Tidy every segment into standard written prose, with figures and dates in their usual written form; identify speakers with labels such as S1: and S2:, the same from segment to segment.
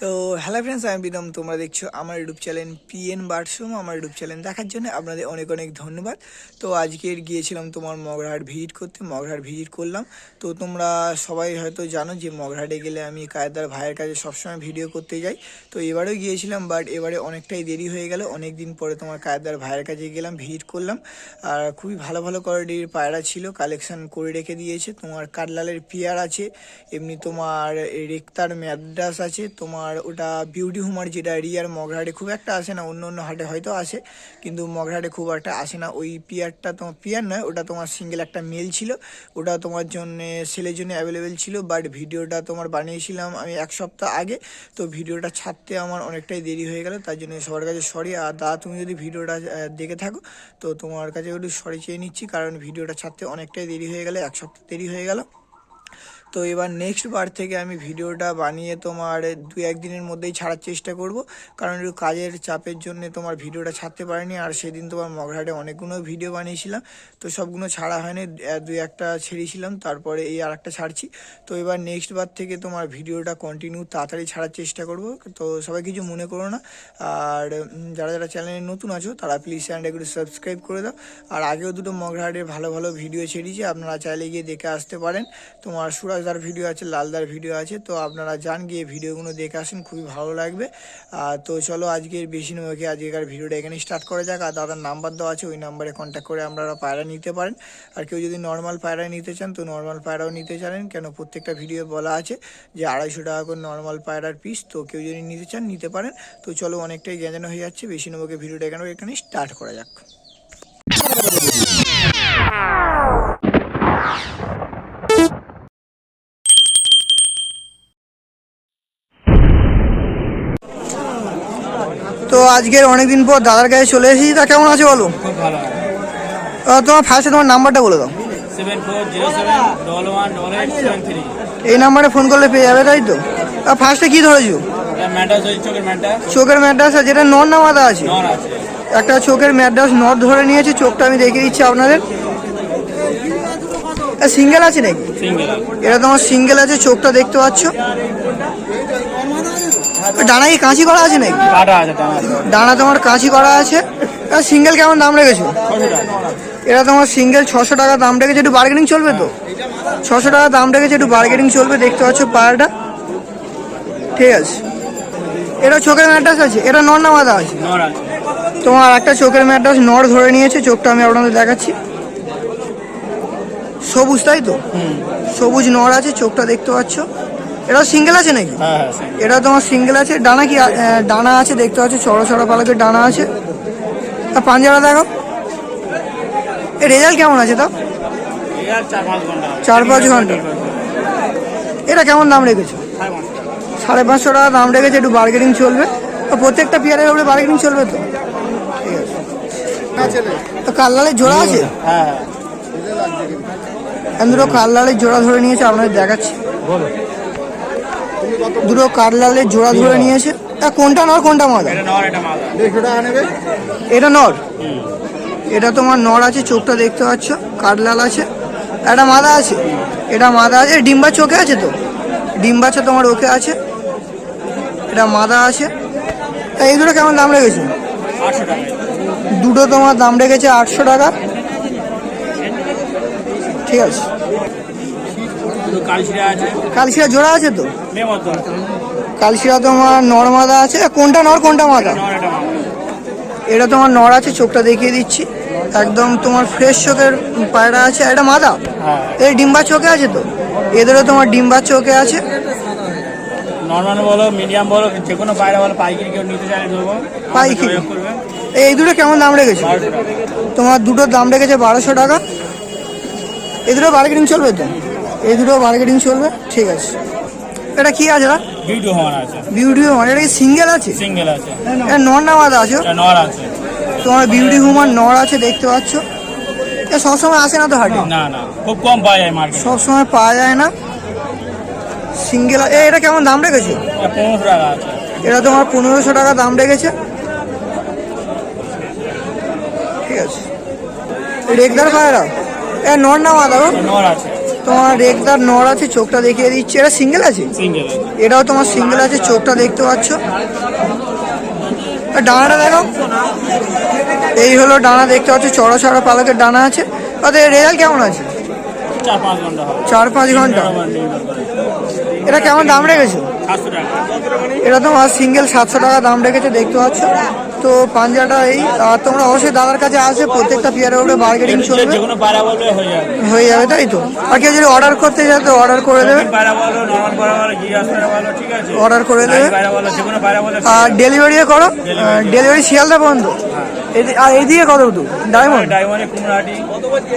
S1: তো hello friends, আমি বিনম। তোমরা দেখছো আমার ইউটিউব চ্যানেল পিএন বার্ডসুম। আমার ইউটিউব চ্যানেল দেখার জন্য আপনাদের অনেক অনেক ধন্যবাদ। তো আজকের গিয়েছিলাম তোমার মগরাহাট ভিজিট করতে, মগরাহাট ভিজিট করলাম। তো তোমরা সবাই হয়তো জানো যে মগরাহাটে গেলে আমি কায়দার ভাইয়ের কাছে সবসময় ভিডিও করতে যাই। তো এবারেও গিয়েছিলাম, বাট এবারে অনেকটাই দেরি হয়ে গেল। অনেক দিন পরে তোমার কায়দার ভাইয়ের কাছে গেলাম, ভিজিট করলাম। আর খুবই ভালো ভালো কোয়ালিটির পায়রা ছিল, কালেকশন করে রেখে দিয়েছে। তোমার কাঠলালের পিয়ার আছে, এমনি তোমার রেক্তার ম্যাড্রাস আছে, তোমার ওটা বিউটি হুমার যেটা রিয়ার মগরাহাটে খুব একটা আসে না, অন্য অন্য হাটে হয়তো আসে কিন্তু মগরাহাটে খুব একটা আসে না। ওই পিয়ারটা তোমার পিয়ার নয়, ওটা তোমার সিঙ্গেল একটা মেল ছিল, ওটা তোমার জন্য সেলের জন্য অ্যাভেলেবেল ছিল। বাট ভিডিওটা তোমার বানিয়েছিলাম আমি 1 সপ্তাহ আগে, তো ভিডিওটা ছাড়তে আমার অনেকটাই দেরি হয়ে গেল, তার জন্য সবার কাছে সরি। আর দাদা, তুমি যদি ভিডিওটা দেখে থাকো তো তোমার কাছে একটু সরি চেয়ে নিচ্ছি, কারণ ভিডিওটা ছাড়তে অনেকটাই দেরি হয়ে গেল, 1 সপ্তাহ দেরি হয়ে গেল। তো এবার নেক্সট বার থেকে আমি ভিডিওটা বানিয়ে তোমার 2-1 দিনের মধ্যেই ছাড়ার চেষ্টা করব, কারণ একটু কাজের চাপের জন্য তোমার ভিডিওটা ছাড়তে পারিনি। আর সেদিন তোমার মগরাহাটে অনেকগুলো ভিডিও বানিয়েছিলাম, তো সবগুলো ছাড়া হয়নি, 2-1টা ছেড়েছিলাম, তারপরে এই আর একটা ছাড়ছি। তো এবার নেক্সট বার থেকে তোমার ভিডিওটা কন্টিনিউ তাড়াতাড়ি ছাড়ার চেষ্টা করব। তো সবাই কিছু মনে করো না। আর যারা যারা চ্যানেলে নতুন আছো তারা প্লিজ চ্যানেলটা একটু সাবস্ক্রাইব করে দাও। আর আগেও দুটো মগরাহাটের ভালো ভালো ভিডিও ছেড়েছি, আপনারা চাইলে গিয়ে দেখে আসতে পারেন। তোমার সুরাজদার ভিডিও আছে, লালদার ভিডিও আছে, তো আপনারা যান গিয়ে ভিডিওগুলো দেখে আসেন, খুবই ভালো লাগবে। তো চলো আজকের বেশি নয়, আজকের ভিডিওটা এখানে স্টার্ট করা যাক। আর দাদার নাম্বার দেওয়া আছে, ওই নাম্বারে কন্ট্যাক্ট করে আপনারা পায়রা নিতে পারেন। আর কেউ যদি নর্মাল পায়রা নিতে চান তো নর্মাল পায়রাও নিতে চান, কেন প্রত্যেকটা ভিডিও বলা আছে যে 250 টাকা করে নর্মাল পায়রার পিস। তো কেউ যদি নিতে চান নিতে পারেন। তো চলো, অনেকটাই গেঁজানো হয়ে যাচ্ছে, বেশি নবকে ভিডিওটা এখানে স্টার্ট করা যাক। তো আজকের অনেকদিন পর দাদার কাছে চলে এসেছি। তা কেমন আছে বলো?
S2: খুব ভালো।
S1: তোমার ফার্স্টে তোমার নাম্বারটা বলে দাও।
S2: 7407118873।
S1: এই নাম্বারে ফোন করলে পেয়ে যাবে, তাই তো? ফার্স্টে কি ধরেছো?
S2: ম্যাডাস ওই চোখের ম্যাডাস।
S1: চোখের ম্যাড্রাস আছে, যেটা নর না মাদা আছে?
S2: নর আছে।
S1: একটা চোখের ম্যাড্রাস নর ধরে নিয়েছে, চোখটা আমি দেখিয়ে দিচ্ছি আপনাদের। সিঙ্গেল আছে নাকি?
S2: সিঙ্গেল।
S1: এটা তোমার সিঙ্গেল আছে, চোখটা দেখতে পাচ্ছ। ডানা কি কাঁচি করা আছে নাকি?
S2: কাটা আছে ডানা।
S1: ডানা তোমার কাঁচি করা আছে। সিঙ্গেল কেমন দাম রেখেছো?
S2: 600 টাকা।
S1: এটা তোমার সিঙ্গেল 600 টাকা দাম রেখেছে, একটু বার্গেনিং চলবে তো? 600 টাকা দাম রেখেছে, একটু বার্গেনিং চলবে। দেখতে পাচ্ছ পায়রাটা, ঠিক আছে। এটা চোখের ম্যাড্রাস আছে, এটা নর না মাদা আছে?
S2: নর আছে।
S1: তোমার একটা চোখের ম্যাড্রাস নর ধরে নিয়েছে, চোখটা আমি আপনাদের দেখাচ্ছি। সবুজ, তাই তো? সবুজ নর আছে, চোখটা দেখতে পাচ্ছ। এটা সিঙ্গেল আছে নাকি?
S2: হ্যাঁ।
S1: এটা তোমার সিঙ্গেল আছে। ডানা কি ডানা আছে দেখতে পাচ্ছ, ছড়া ছড়া পালকের ডানা আছে। আর পাঞ্জারা দেখো, এর রেজাল্ট কেমন আছে? তাও 4-5 ঘন্টা। এটা কেমন দাম রেখেছো? 550 টাকা দাম রেখেছে, একটু বার্গেনিং চলবে। তো প্রত্যেকটা পেয়ারের উপরে বার্গেনিং চলবে তো? ঠিক আছে। তো কাল্লালের জোড়া আছে?
S2: হ্যাঁ।
S1: দুটো কাল্লালের জোড়া ধরে নিয়েছে, আপনাদের দেখাচ্ছি। দুটো কাল্লালের জোড়া ধরে নিয়েছে। কোনটা নর কোনটা মাদা?
S2: এটা নর, এটা মাদা।
S1: এটা নর। এটা তোমার নর আছে, চোখটা দেখতে পাচ্ছ, কাঠলাল আছে। এটা মাদা আছে, এটা মাদা আছে। ডিম্বা চোখে আছে তো? ডিম্বাচ্ছা তোমার ওকে আছে, এটা মাদা আছে। এই দুটো কেমন দাম রেখেছে?
S2: 800 টাকা।
S1: দুটো তোমার দাম রেখেছে 800 টাকা, ঠিক আছে।
S2: কালশিরা আছে।
S1: কালশিরা জোড়া আছে তো?
S2: মেমত
S1: কালশিরা তোমার নর মাদা আছে। কোনটা নর কোনটা মাদা?
S2: নর, এটা মাদা।
S1: এটা তোমার নর আছে, চোখটা দেখিয়ে দিচ্ছি, একদম তোমার ফ্রেশ চোখের পায়রা আছে। এটা মাদা।
S2: হ্যাঁ।
S1: এই ডিম্বা চোখে আছে তো? এদেরও তোমার ডিম্বা চোখে আছে।
S2: নর্মাল বলো, মিডিয়াম বলো, যে কোনো পায়রা বলো, পাইকারি কেউ নিতে চাইলে দেবো।
S1: পাইকারি।
S2: করবে।
S1: এই দুটো কেমন দাম রেখেছো?
S2: 1200 টাকা।
S1: তোমার দুটোর দাম রেখেছে 1200 টাকা। এই দুটো বার্গেনিং চলবে তো? এই দুটো বার্গেনিং চলবে, ঠিক আছে। এটা কি আছে?
S2: বিউটি হুমার আছে।
S1: Beauty homer. এটা কি সিঙ্গেল আছে?
S2: সিঙ্গেল আছে।
S1: এটা নর না মাদা আছে?
S2: এটা নর আছে।
S1: তোমার বিউটি হুমার নর আছে, দেখতে পাচ্ছ। এটা সবসময় আসে না তো হাটে?
S2: না, খুব কম পাওয়া যায় মার্কেটে।
S1: সবসময় পাওয়া যায় না। সিঙ্গেল। এটা কেমন দাম রেখেছে?
S2: 1500 টাকা আছে।
S1: এটা তোমার 1500 টাকা দাম রেখেছে, ঠিক আছে। রেগদার পায়রা, নর না মাদা?
S2: নর আছে।
S1: তোমার রেগদার নর আছে, চোখটা দেখিয়ে দিচ্ছি। এটা সিঙ্গেল আছে,
S2: সিঙ্গেল
S1: এটাও তোমার সিঙ্গেল আছে, চোখটা দেখতে পাচ্ছ। আর ডানাটা দেখো, এই হলো ডানা দেখতে পাচ্ছ, চড়া চড়া পালকের ডানা আছে। ওদের রেজাল্ট কেমন আছে?
S2: 4-5 ঘন্টা হবে।
S1: 4-5 ঘন্টা। এটা কেমন দাম রেখেছো?
S2: 700 টাকা।
S1: এটা তোমার সিঙ্গেল 700 টাকা দাম রেখেছে দেখতে পাচ্ছ। তো পাঞ্জাটা এই, আর তোমরা অবশ্যই দাদার কাছে আসবে, প্রত্যেকটা পেয়ারের উপরে বার্গেনিং চলবে,
S2: যে কোনো পায়রা বললে
S1: হয়ে যাবে, তাই তো? আর কেউ যদি অর্ডার করতে চায় তো অর্ডার করে দেবে,
S2: পায়রা বলো, নরমাল পায়রা বলো, গিয়াস পায়রা বলো, ঠিক আছে,
S1: অর্ডার করে দেবে।
S2: পায়রা বলো, যে কোনো পায়রা বলো।
S1: আর ডেলিভারিও করো, ডেলিভারি শিয়ালদা পর্যন্ত। আর এইদিকে কত দূর? ডায়মন্ড,
S2: ডায়মন্ডে কুমড়াহাটি,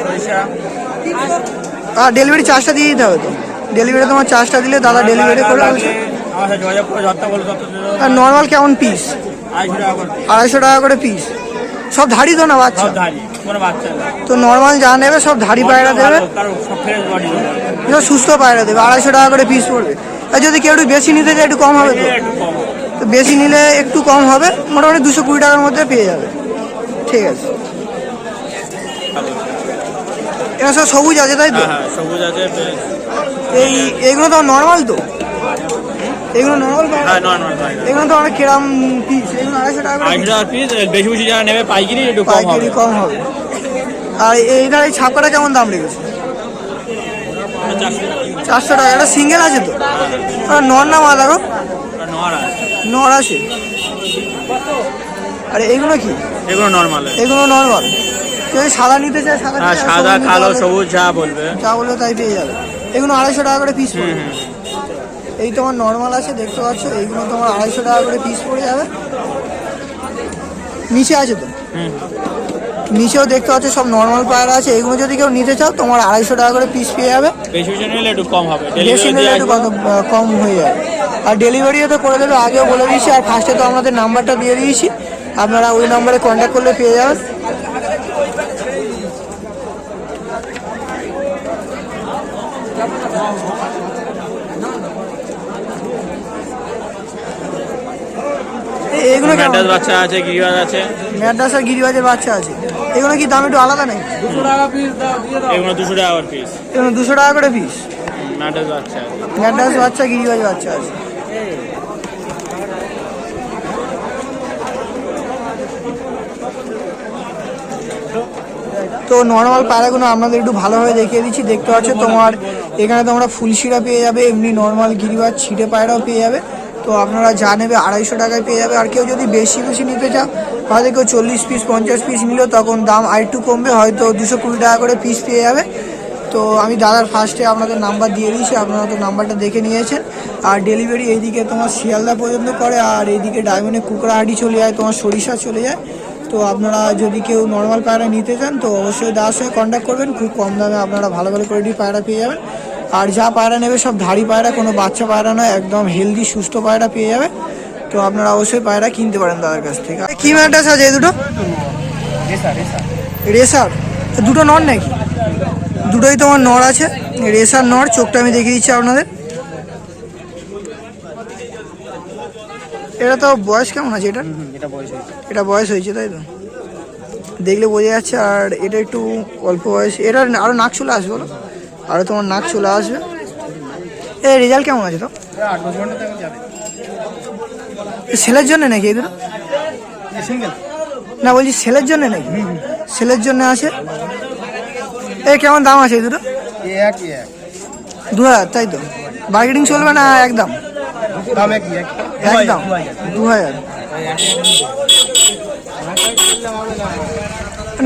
S2: সরিষা।
S1: আর ডেলিভারি চার্জটা দিয়ে দিতে হবে তো, ডেলিভারি তোমার চার্জটা দিলে দাদা ডেলিভারি করে দেবে।
S2: আমার সাথে যোগাযোগ করে যত বলো তত দেবো।
S1: আর নর্মাল কেমন পিস?
S2: 250 টাকা করে।
S1: 250 টাকা করে পিস। সব ধাড়ি তো না বাচ্চা?
S2: সব ধারি, কোনো বাচ্চা না।
S1: তো নর্মাল যা নেবে সব ধাড়ি পায়রা দেবে,
S2: কারো সব ফ্রেশ বডি দেবে।
S1: সব সুস্থ পায়রা দেবে। 250 টাকা করে পিস পড়বে। আর যদি কেউ একটু বেশি নিতে চায় একটু কম হবে তো?
S2: একটু কম হবে।
S1: তো বেশি নিলে একটু কম হবে, মোটামুটি 220 টাকার মধ্যে পেয়ে যাবে। ঠিক আছে, এটা সব সবুজ আছে তাই তো?
S2: হ্যাঁ, সবুজ আছে।
S1: এইগুলো তো নর্মাল তো? এগুলো নর্মাল পায়রা?
S2: হ্যাঁ, নরমাল পায়রা।
S1: এগুলো তো অনেক কিরাম পিস? এগুলো 250 টাকা করে
S2: 250 টাকা পিস। বেশি বেশি যারা নেবে পাইকারি একটু কম হবে।
S1: পাইকারি কম হবে। আর এইটার এই ছাপকাটা কেমন দাম রেখেছে? 400 টাকা। এটা সিঙ্গেল আছে তো? আর নর না মাদা গো?
S2: নর আছে।
S1: নর আছে। আর এইগুলো কি?
S2: এগুলো নরমাল।
S1: এগুলো নর্মাল। যদি সাদা নিতে চায় সাদা
S2: হ্যাঁ,
S1: নিতে চায়,
S2: সাদা,
S1: সবুজ নিতে
S2: কালো,
S1: হবে,
S2: সবুজ যা বলবে।
S1: যা বলবে তাই পেয়ে যাবে। এগুলো 250 টাকা করে পিস পড়বে। এই তোমার নর্মাল আছে দেখতে পাচ্ছ, এইগুলো তোমার 250 টাকা করে পিস পড়ে যাবে। নিচে আছে তো? নিচেও দেখতে পাচ্ছ সব নর্মাল পায়রা আছে। এইগুলো যদি কেউ নিতে চাও তোমার 250 টাকা করে পিস পেয়ে যাবে।
S2: বেশি বেশি নিলে একটু কম হবে।
S1: বেশি নিলে একটু কম হয়ে যাবে। আর ডেলিভারিও তো করে দেবে, আগেও বলে দিয়েছি। আর ফার্স্টে তো আমাদের নাম্বারটা দিয়ে দিয়েছি, আপনারা ওই নাম্বারে কন্ট্যাক্ট করলে পেয়ে যাবেন। এগুলো কেমন?
S2: ম্যাডাস বাচ্চা আছে, গিরিবাজ আছে।
S1: ম্যাড্রাস আর গিরিবাজের বাচ্চা আছে। এগুলো কি দাম একটু আলাদা নাকি?
S2: এগুলো 200 টাকা করে পিস।
S1: এগুলো 200 টাকা করে পিস।
S2: ম্যাডাস বাচ্চা আছে।
S1: ম্যাড্রাস বাচ্চা, গিরিবাজ বাচ্চা আছে। তো নর্মাল পায়রাগুলো আপনাদের একটু ভালোভাবে দেখিয়ে দিচ্ছি। দেখতে পাচ্ছ তোমার এখানে তোমরা ফুলশিরা পেয়ে যাবে, এমনি নর্মাল গিরিবাজ ছিটে পায়রাও পেয়ে যাবে। তো আপনারা যা নেবে 250 টাকায় পেয়ে যাবে। আর কেউ যদি বেশি বেশি নিতে চাও, হয়তো কেউ 40 পিস 50 পিস নিল, তখন দাম আরেকটু কমবে, হয়তো 220 টাকা করে পিস পেয়ে যাবে। তো আমি দাদার ফার্স্টে আপনাদের নাম্বার দিয়ে দিয়েছি, আপনারা তো নাম্বারটা দেখে নিয়েছেন। আর ডেলিভারি এইদিকে তোমার শিয়ালদা পর্যন্ত করে, আর এইদিকে ডায়মন্ডে কুকড়াহাটি চলে যায়, তোমার সরিষা চলে যায়। তো আপনারা যদি কেউ নর্মাল পায়রা নিতে চান তো অবশ্যই দাদার সঙ্গে কন্ট্যাক্ট করবেন, খুব কম দামে আপনারা ভালো ভালো কোয়ালিটির পায়রা পেয়ে যাবেন। আর যা পায়রা নেবে সব ধাড়ি পায়রা, কোনো বাচ্চা পায়রা নয়, একদম হেলদি সুস্থ পায়রা পেয়ে যাবে। তো আপনারা অবশ্যই পায়রা কিনতে পারেন দাদার কাছ থেকে। কি ম্যাটাস আছে এই দুটো? রেসার দুটো নর নাকি? দুটোই তোমার নর আছে, রেসার নর। চোখটা আমি দেখিয়ে দিচ্ছি আপনাদের। এটা তো বয়স কেমন আছে এটা? এটা বয়স হয়েছে তাই তো, দেখলে বোঝা যাচ্ছে। আর এটা একটু অল্প বয়স, এটা আরও নাক চলে আসবে, বলো আরও তোমার নাক চলে আসবে। এর রেজাল্ট কেমন আছে তো? সেলের জন্য নাকি এই দুটো? না বলছি সেলের জন্য নাকি? সেলের জন্য আছে। কেমন দাম আছে এই দুটো? 2000 তাই তো? বার্গেনিং চলবে না একদম? একদম 2000।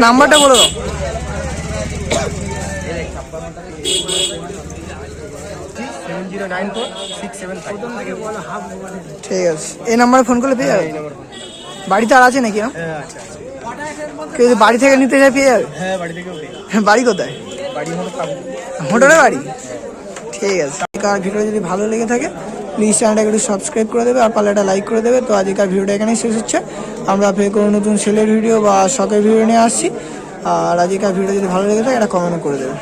S1: নাম্বারটা বলে দাও। ঠিক আছে, এই নাম্বারে ফোন করলে পেয়ে যাবে। বাড়িতে আর আছে নাকি? কেউ যদি বাড়ি থেকে নিতে চায় পেয়ে যাবে? বাড়ি কোথায়? হোটেলে বাড়ি। ঠিক আছে, আর ভিডিও যদি ভালো লেগে থাকে প্লিজ চ্যানেলটাকে একটু সাবস্ক্রাইব করে দেবে, আর পারলে একটা লাইক করে দেবে। তো আজকের ভিডিওটা এখানেই শেষ হচ্ছে। আমরা ফের কোনো নতুন সেলের ভিডিও বা শখের ভিডিও নিয়ে আসছি। আর আজকের ভিডিও যদি ভালো লেগে থাকে একটা কমেন্ট করে দেবে।